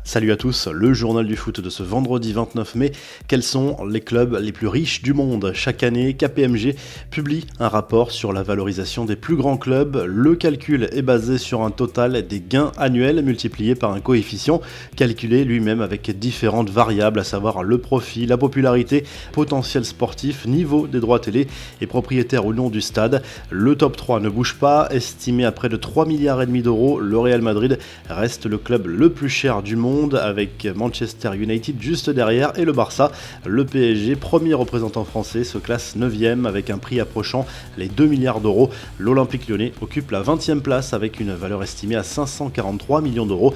Salut à tous, le journal du foot de ce vendredi 29 mai. Quels sont les clubs les plus riches du monde? Chaque année, KPMG publie un rapport sur la valorisation des plus grands clubs. Le calcul est basé sur un total des gains annuels multiplié par un coefficient calculé lui-même avec différentes variables, à savoir le profit, la popularité, potentiel sportif, niveau des droits télé et propriétaire ou non du stade. Le top 3 ne bouge pas, estimé à près de 3,5 milliards d'euros. Le Real Madrid reste le club le plus cher du monde, avec Manchester United juste derrière, et le Barça. Le PSG, premier représentant français, se classe 9e avec un prix approchant les 2 milliards d'euros. L'Olympique Lyonnais occupe la 20e place avec une valeur estimée à 543 millions d'euros.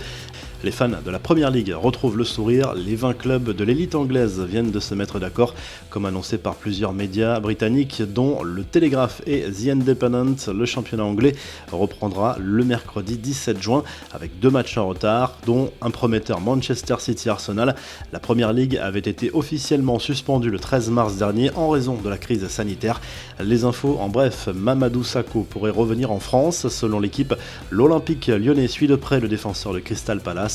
Les fans de la Première Ligue retrouvent le sourire. Les 20 clubs de l'élite anglaise viennent de se mettre d'accord, comme annoncé par plusieurs médias britanniques, dont le Telegraph et The Independent. Le championnat anglais reprendra le mercredi 17 juin avec 2 matchs en retard, dont un prometteur Manchester City-Arsenal. La Première Ligue avait été officiellement suspendue le 13 mars dernier en raison de la crise sanitaire. Les infos en bref: Mamadou Sakho pourrait revenir en France. Selon l'équipe, l'Olympique Lyonnais suit de près le défenseur de Crystal Palace.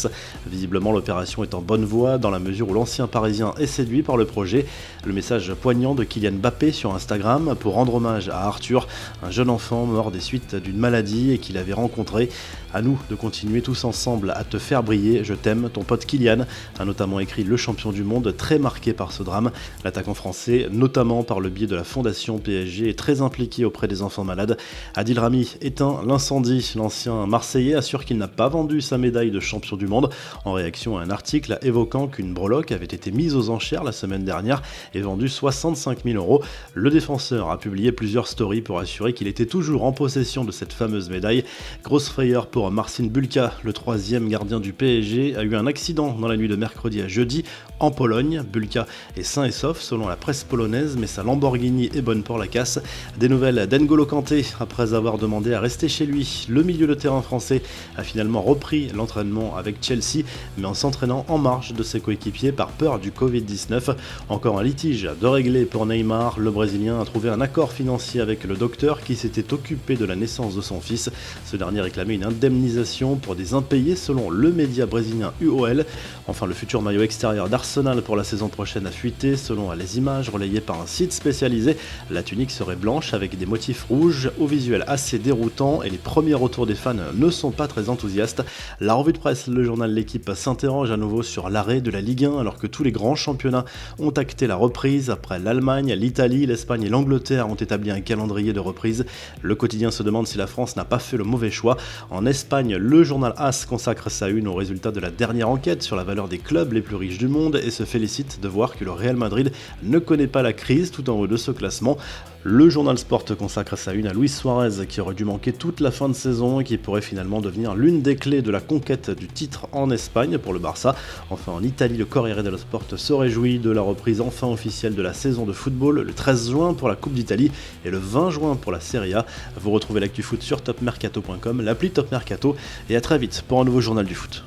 Visiblement, l'opération est en bonne voie dans la mesure où l'ancien Parisien est séduit par le projet. Le message poignant de Kylian Mbappé sur Instagram pour rendre hommage à Arthur, un jeune enfant mort des suites d'une maladie et qu'il avait rencontré. À nous de continuer tous ensemble à te faire briller, je t'aime, ton pote Kylian, a notamment écrit le champion du monde, très marqué par ce drame. L'attaquant français, notamment par le biais de la fondation PSG, est très impliqué auprès des enfants malades. Adil Rami éteint l'incendie. L'ancien Marseillais assure qu'il n'a pas vendu sa médaille de champion du monde, en réaction à un article évoquant qu'une breloque avait été mise aux enchères la semaine dernière et vendue 65 000 euros. Le défenseur a publié plusieurs stories pour assurer qu'il était toujours en possession de cette fameuse médaille. Grosse frayeur pour Marcin Bulka, le 3e gardien du PSG, a eu un accident dans la nuit de mercredi à jeudi en Pologne. Bulka est sain et sauf selon la presse polonaise, mais sa Lamborghini est bonne pour la casse. Des nouvelles d'N'Golo Kanté après avoir demandé à rester chez lui. Le milieu de terrain français a finalement repris l'entraînement avec Chelsea, mais en s'entraînant en marge de ses coéquipiers par peur du Covid-19. Encore un litige de régler pour Neymar. Le Brésilien a trouvé un accord financier avec le docteur qui s'était occupé de la naissance de son fils. Ce dernier réclamait une indemnisation pour des impayés selon le média brésilien UOL. Enfin, le futur maillot extérieur d'Arsenal pour la saison prochaine a fuité. Selon les images relayées par un site spécialisé, la tunique serait blanche avec des motifs rouges, au visuel assez déroutant, et les premiers retours des fans ne sont pas très enthousiastes. La revue de presse, le journal L'équipe s'interroge à nouveau sur l'arrêt de la Ligue 1 alors que tous les grands championnats ont acté la reprise. Après l'Allemagne, l'Italie, l'Espagne et l'Angleterre ont établi un calendrier de reprise. Le quotidien se demande si la France n'a pas fait le mauvais choix. En Espagne, le journal AS consacre sa une aux résultats de la dernière enquête sur la valeur des clubs les plus riches du monde et se félicite de voir que le Real Madrid ne connaît pas la crise tout en haut de ce classement. Le journal Sport consacre sa une à Luis Suarez qui aurait dû manquer toute la fin de saison et qui pourrait finalement devenir l'une des clés de la conquête du titre en Espagne pour le Barça. Enfin, en Italie, le Corriere dello Sport se réjouit de la reprise enfin officielle de la saison de football le 13 juin pour la Coupe d'Italie et le 20 juin pour la Serie A. Vous retrouvez l'actu foot sur topmercato.com, l'appli Top Mercato, et à très vite pour un nouveau journal du foot.